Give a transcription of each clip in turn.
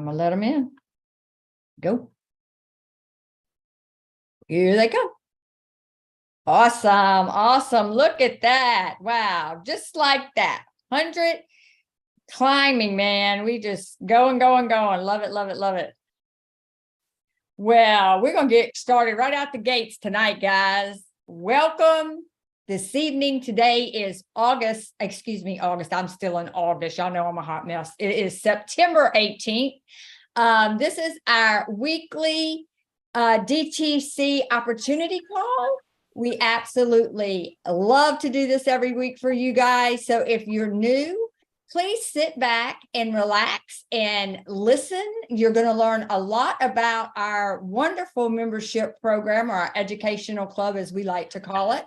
I'm gonna let them in. Go. Here they come. Awesome. Awesome. Look at that. Wow. Just like that. 100 climbing, man. We just going. Love it, love it, love it. Well, we're going to get started right out the gates tonight, guys. Welcome this evening. Today is August. I'm still in August. Y'all know I'm a hot mess. It is September 18th. This is our weekly DTC opportunity call. We absolutely love to do this every week for you guys. So if you're new, please sit back and relax and listen. You're going to learn a lot about our wonderful membership program, or our educational club, as we like to call it.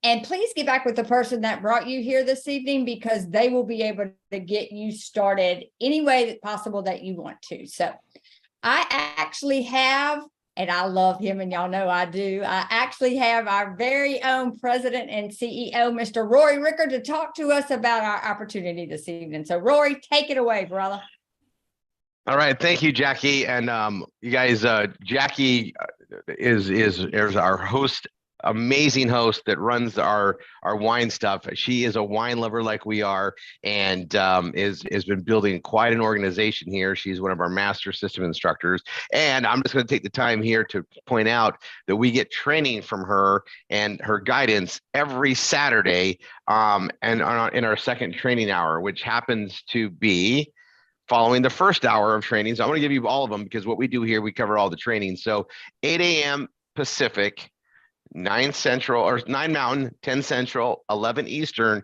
And please get back with the person that brought you here this evening, because they will be able to get you started any way possible that you want to. So I actually have, and I love him, and y'all know I do, I actually have our very own president and CEO, Mr. Rory Ricker, to talk to us about our opportunity this evening. So Rory, take it away, brother. All right. Thank you, Jackie. And you guys, Jackie is our host, amazing host that runs our wine stuff. She is a wine lover like we are, and has been building quite an organization here. She's one of our master system instructors, and I'm just going to take the time here to point out that we get training from her and her guidance every Saturday, and in our second training hour, which happens to be following the first hour of training. So I'm going to give you all of them, because what we do here, we cover all the training. So 8 a.m. Pacific, 9 Central, or 9 Mountain, 10 Central, 11 Eastern,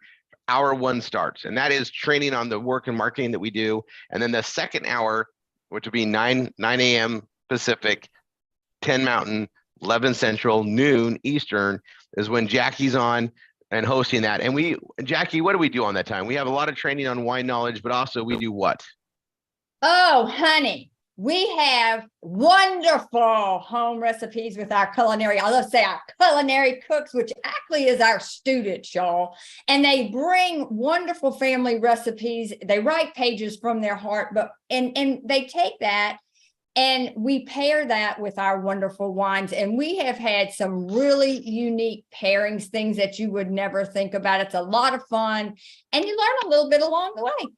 hour 1 starts. And that is training on the work and marketing that we do. And then the second hour, which would be 9 a.m. Pacific, 10 Mountain, 11 Central, noon Eastern, is when Jackie's on and hosting that. And Jackie, what do we do on that time? We have a lot of training on wine knowledge, but also we do what? Oh, honey, we have wonderful home recipes with our culinary. I love to say our culinary cooks, which actually is our students, y'all. And they bring wonderful family recipes. They write pages from their heart, and they take that, and we pair that with our wonderful wines. And we have had some really unique pairings, things that you would never think about. It's a lot of fun, and you learn a little bit along the way.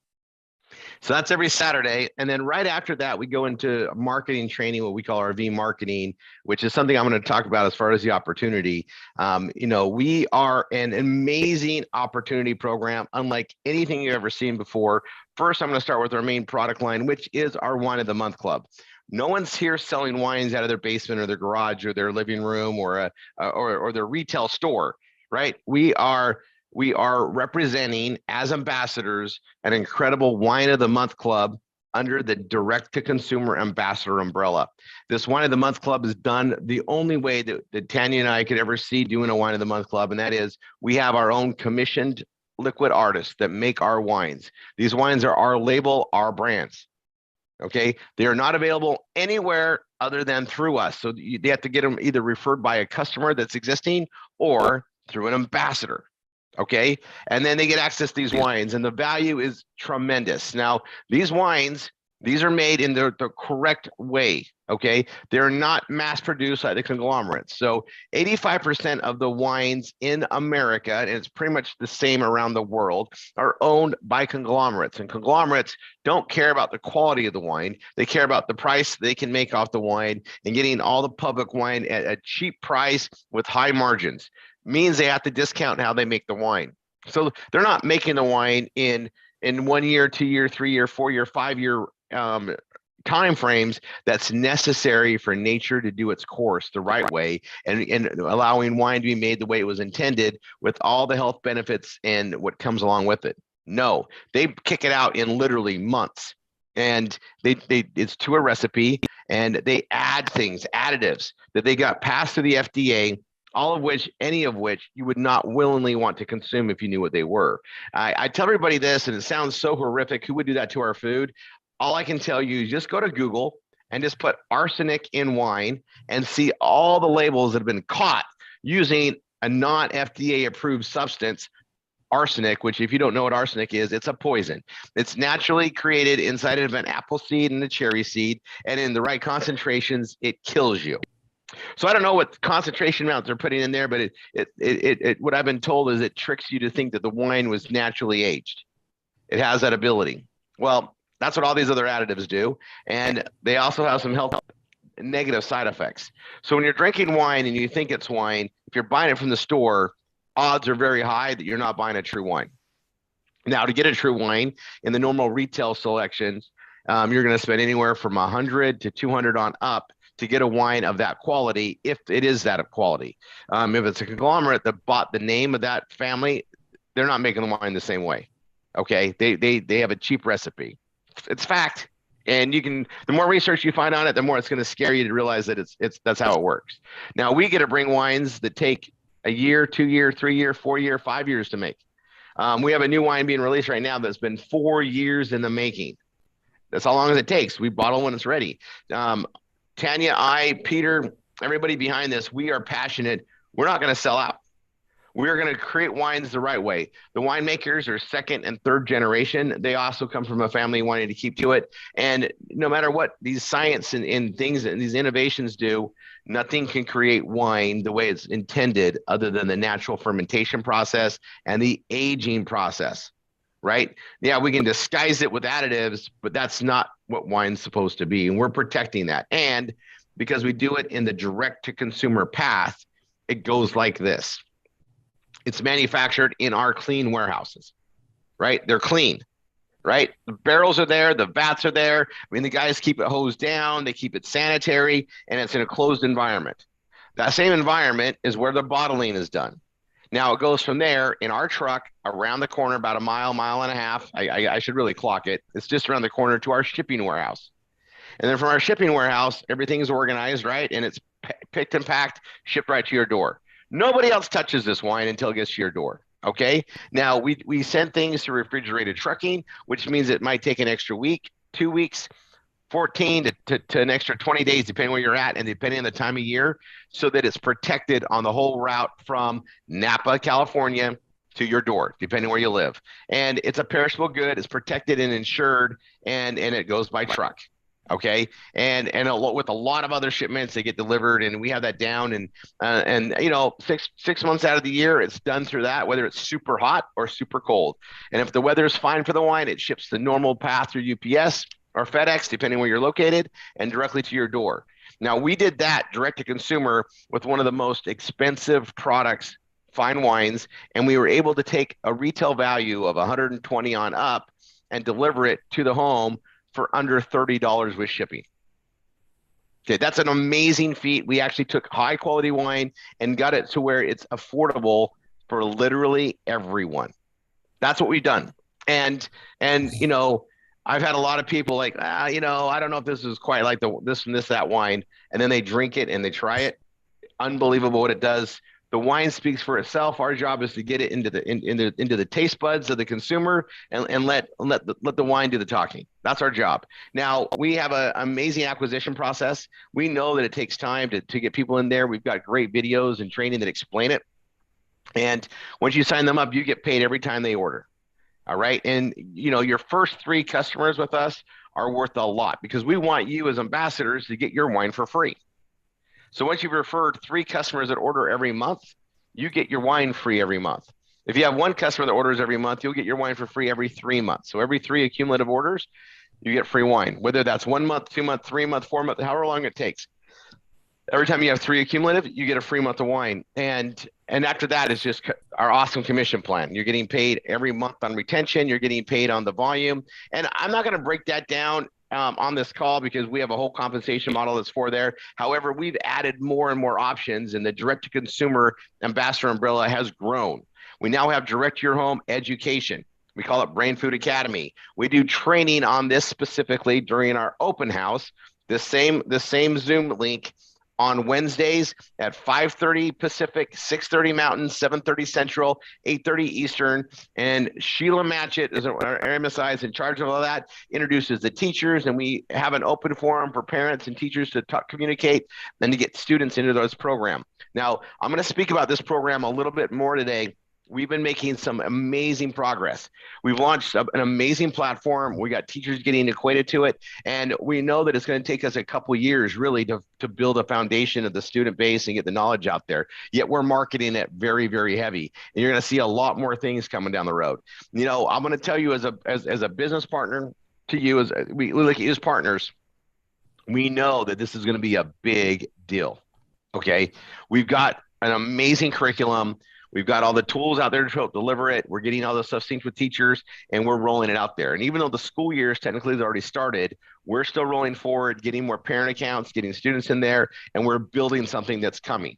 So that's every Saturday. And then right after that, we go into marketing training, what we call RV marketing, which is something I'm going to talk about as far as the opportunity. We are an amazing opportunity program, unlike anything you've ever seen before. First, I'm going to start with our main product line, which is our Wine of the Month Club. No one's here selling wines out of their basement or their garage or their living room or their retail store, right? We are representing, as ambassadors, an incredible Wine of the Month Club under the direct-to-consumer ambassador umbrella. This Wine of the Month Club is done the only way that Tanya and I could ever see doing a Wine of the Month Club, and that is we have our own commissioned liquid artists that make our wines. These wines are our label, our brands. Okay, they are not available anywhere other than through us. So they have to get them either referred by a customer that's existing or through an ambassador. Okay, and then they get access to these wines, and the value is tremendous. Now, these wines, these are made in the correct way. Okay, they're not mass produced like the conglomerates. So 85% of the wines in America, and it's pretty much the same around the world, are owned by conglomerates. And conglomerates don't care about the quality of the wine. They care about the price they can make off the wine, and getting all the public wine at a cheap price with high margins means they have to discount how they make the wine. So they're not making the wine in 1 year, 2 year, 3 year, 4 year, 5 year time frames that's necessary for nature to do its course the right way, and allowing wine to be made the way it was intended, with all the health benefits and what comes along with it. No, they kick it out in literally months, and it's to a recipe, and they add things, additives that they got passed through the FDA, any of which you would not willingly want to consume if you knew what they were. I tell everybody this, and it sounds so horrific. Who would do that to our food? All I can tell you is just go to Google and just put arsenic in wine and see all the labels that have been caught using a non-FDA approved substance. arsenic, which if you don't know what arsenic is, it's a poison. It's naturally created inside of an apple seed and a cherry seed, and in the right concentrations, it kills you. So I don't know what concentration amounts they're putting in there, but what I've been told is it tricks you to think that the wine was naturally aged. It has that ability. Well, that's what all these other additives do, and they also have some health negative side effects. So when you're drinking wine and you think it's wine, if you're buying it from the store, odds are very high that you're not buying a true wine. Now, to get a true wine in the normal retail selections, you're going to spend anywhere from 100 to 200 on up to get a wine of that quality, if it is that quality. If it's a conglomerate that bought the name of that family, they're not making the wine the same way. Okay, they have a cheap recipe. It's fact. And the more research you find on it, the more it's going to scare you to realize that that's how it works. Now we get to bring wines that take a year, 2 year, 3 year, 4 year, 5 years to make. We have a new wine being released right now that's been 4 years in the making. That's how long as it takes. We bottle when it's ready. Tanya, Peter, everybody behind this, we are passionate. We're not going to sell out. We're going to create wines the right way. The winemakers are second and third generation. They also come from a family wanting to keep to it. And no matter what these science and things and these innovations do, nothing can create wine the way it's intended other than the natural fermentation process and the aging process, right? Yeah, we can disguise it with additives, but that's not what wine's supposed to be. And we're protecting that. And because we do it in the direct to consumer path, it goes like this. It's manufactured in our clean warehouses, right? They're clean, right? The barrels are there, the vats are there. I mean, the guys keep it hosed down, they keep it sanitary, and it's in a closed environment. That same environment is where the bottling is done. Now it goes from there in our truck around the corner, about a mile and a half. I should really clock it. It's just around the corner to our shipping warehouse. And then from our shipping warehouse, everything is organized, right? And it's picked and packed, shipped right to your door. Nobody else touches this wine until it gets to your door. Okay. Now we send things to refrigerated trucking, which means it might take an extra week, 2 weeks, 14 to an extra 20 days, depending where you're at and depending on the time of year, so that it's protected on the whole route from Napa, California to your door, depending where you live. And it's a perishable good. It's protected and insured, and it goes by truck. Okay. And with a lot of other shipments, they get delivered, and we have that down, and you know, six months out of the year, it's done through that, whether it's super hot or super cold. And if the weather is fine for the wine, it ships the normal path through UPS or FedEx, depending where you're located, and directly to your door. Now, we did that direct to consumer with one of the most expensive products, fine wines, and we were able to take a retail value of 120 on up and deliver it to the home for under $30 with shipping. Okay, that's an amazing feat. We actually took high quality wine and got it to where it's affordable for literally everyone. That's what we've done. And you know, I've had a lot of people like, you know, I don't know if this is quite like this and this, that wine. And then they drink it and they try it. Unbelievable what it does. The wine speaks for itself. Our job is to get it into the taste buds of the consumer and let the wine do the talking. That's our job. Now, we have an amazing acquisition process. We know that it takes time to get people in there. We've got great videos and training that explain it. And once you sign them up, you get paid every time they order. All right. And, you know, your first 3 customers with us are worth a lot because we want you as ambassadors to get your wine for free. So once you've referred 3 customers that order every month, you get your wine free every month. If you have 1 customer that orders every month, you'll get your wine for free every 3 months. So every 3 accumulative orders, you get free wine, whether that's 1 month, 2 month, 3 month, 4 month, however long it takes. Every time you have 3 accumulative, you get a free month of wine. And after that is just our awesome commission plan. You're getting paid every month on retention. You're getting paid on the volume. And I'm not going to break that down on this call because we have a whole compensation model that's for there. However, we've added more and more options, and the direct-to-consumer ambassador umbrella has grown. We now have direct-to-your-home education. We call it Brain Food Academy. We do training on this specifically during our open house, the same Zoom link on Wednesdays at 5:30 Pacific, 6:30 Mountain, 7:30 Central, 8:30 Eastern. And Sheila Matchett, our MSI, is in charge of all that, introduces the teachers, and we have an open forum for parents and teachers to communicate and to get students into those programs. Now, I'm going to speak about this program a little bit more today, We've been making some amazing progress. We've launched an amazing platform. We got teachers getting acquainted to it. And we know that it's going to take us a couple years really to build a foundation of the student base and get the knowledge out there. Yet we're marketing it very, very heavy. And you're going to see a lot more things coming down the road. I'm going to tell you as a business partner to you, as we look at you as partners, we know that this is going to be a big deal. Okay. We've got an amazing curriculum. We've got all the tools out there to help deliver it. We're getting all this stuff synced with teachers, and we're rolling it out there. And even though the school year is technically already started, we're still rolling forward, getting more parent accounts, getting students in there, and we're building something that's coming,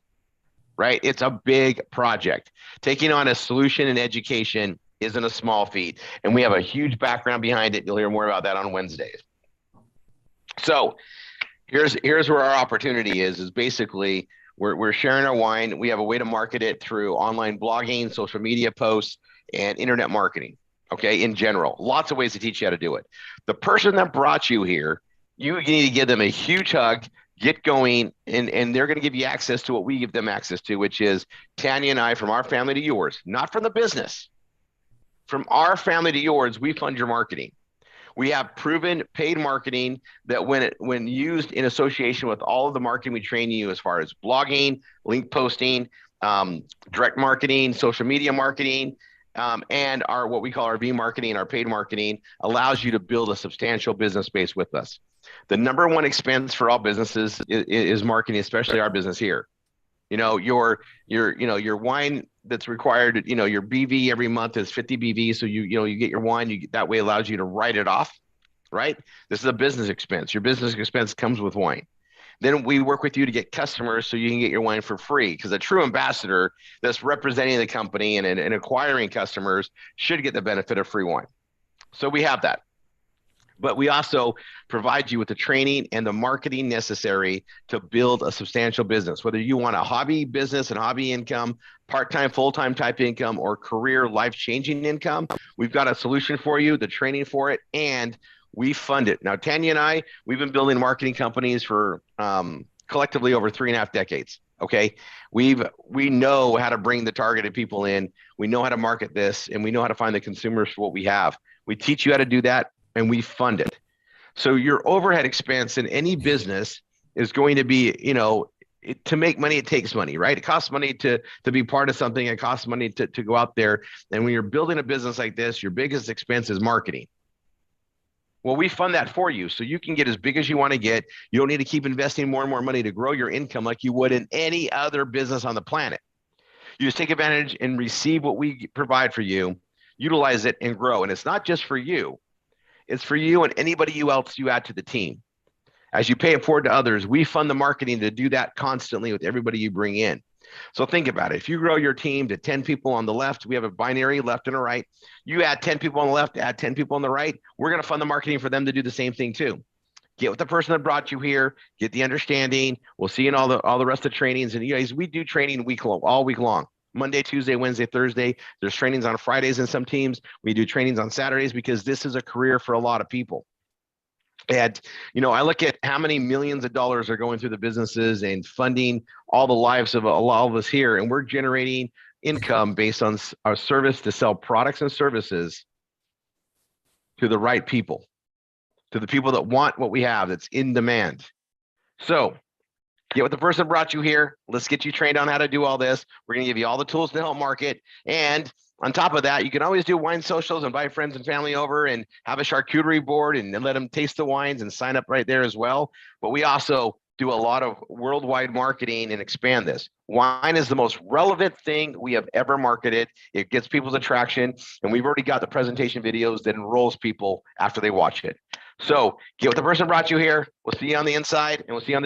right? It's a big project. Taking on a solution in education isn't a small feat, and we have a huge background behind it. You'll hear more about that on Wednesdays. So here's where our opportunity is basically we're sharing our wine. We have a way to market it through online blogging, social media posts, and internet marketing. Okay, in general, lots of ways to teach you how to do it. The person that brought you here, you need to give them a huge hug, get going, and they're going to give you access to what we give them access to, which is Tanya and I, from our family to yours, not from the business. From our family to yours, we fund your marketing. We have proven paid marketing that when used in association with all of the marketing we train you as far as blogging, link posting, direct marketing, social media marketing, and our what we call our V marketing, our paid marketing, allows you to build a substantial business base with us. The number one expense for all businesses is marketing, especially our business here. Your wine that's required, your BV every month is 50 BV. So you get your wine, that way allows you to write it off, right? This is a business expense. Your business expense comes with wine. Then we work with you to get customers so you can get your wine for free, because a true ambassador that's representing the company and acquiring customers should get the benefit of free wine. So we have that. But we also provide you with the training and the marketing necessary to build a substantial business, whether you want a hobby business and hobby income, part-time, full-time type income, or career life-changing income. We've got a solution for you, the training for it, and we fund it. Now, Tanya and I, we've been building marketing companies for collectively over 3.5 decades. Okay. We know how to bring the targeted people in. We know how to market this, and we know how to find the consumers for what we have. We teach you how to do that, and we fund it. So your overhead expense in any business is going to be, to make money, it takes money, right? It costs money to be part of something. It costs money to go out there. And when you're building a business like this, your biggest expense is marketing. Well, we fund that for you so you can get as big as you want to get. You don't need to keep investing more and more money to grow your income like you would in any other business on the planet. You just take advantage and receive what we provide for you, utilize it, and grow. And it's not just for you. It's for you and anybody else you add to the team. As you pay it forward to others, we fund the marketing to do that constantly with everybody you bring in. So think about it. If you grow your team to 10 people on the left, we have a binary left and a right. You add 10 people on the left, add 10 people on the right. We're going to fund the marketing for them to do the same thing too. Get with the person that brought you here, get the understanding. We'll see you in all the rest of the trainings. And you guys, we do training all week long. Monday, Tuesday, Wednesday, Thursday. There's trainings on Fridays in some teams. We do trainings on Saturdays because this is a career for a lot of people. And, I look at how many millions of dollars are going through the businesses and funding all the lives of a lot of us here. And we're generating income based on our service to sell products and services to the right people, to the people that want what we have, that's in demand. So get with the person that brought you here. Let's get you trained on how to do all this. We're going to give you all the tools to help market. And on top of that, you can always do wine socials, invite friends and family over and have a charcuterie board and let them taste the wines and sign up right there as well. But we also do a lot of worldwide marketing and expand this. Wine is the most relevant thing we have ever marketed. It gets people's attraction, and we've already got the presentation videos that enrolls people after they watch it. So get with the person who brought you here. We'll see you on the inside, and we'll see you on the